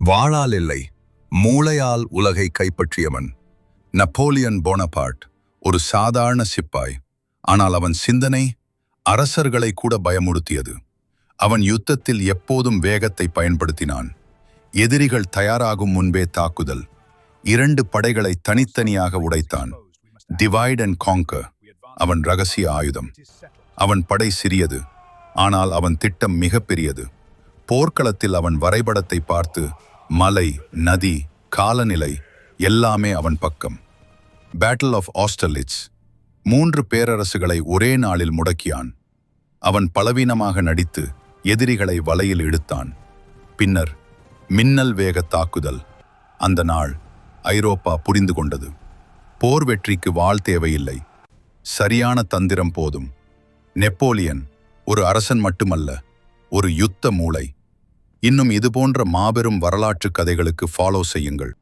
வாளால் இல்லை, மூளையால் உலகை கைப்பற்றியவன். நப்போலியன் போனபார்ட் ஒரு சாதாரண சிப்பாய். ஆனால் அவன் சிந்தனை அரசர்களை கூட பயமுறுத்தியது. அவன் யுத்தத்தில் எப்போதும் வேகத்தை பயன்படுத்தினான். எதிரிகள் தயாராகும் முன்பே தாக்குதல். 2 படைகளை தனித்தனியாக உடைத்தான். டிவைட் அண்ட் காங்கர் அவன் ரகசிய ஆயுதம். அவன் படை சிறியது, ஆனால் அவன் திட்டம் மிகப்பெரியது. போர்க்களத்தில் அவன் வரைபடத்தை பார்த்து மலை, நதி, காலநிலை எல்லாமே அவன் பக்கம். பேட்டில் ஆஃப் ஆஸ்டர்லிட்ஸ் 3 பேரரசுகளை ஒரே நாளில் முடக்கியான். அவன் பலவீனமாக நடித்து எதிரிகளை வலையில் இழுத்தான். பின்னர் மின்னல் வேக தாக்குதல். அந்த நாள் ஐரோப்பா புரிந்து கொண்டது. போர் வெற்றிக்கு வாள் தேவையில்லை, சரியான தந்திரம் போதும். நெப்போலியன் ஒரு அரசன் மட்டுமல்ல, ஒரு யுத்த மூளை. இன்னும் இதுபோன்ற மாபெரும் வரலாற்று கதைகளுக்கு ஃபாலோ செய்யுங்கள்.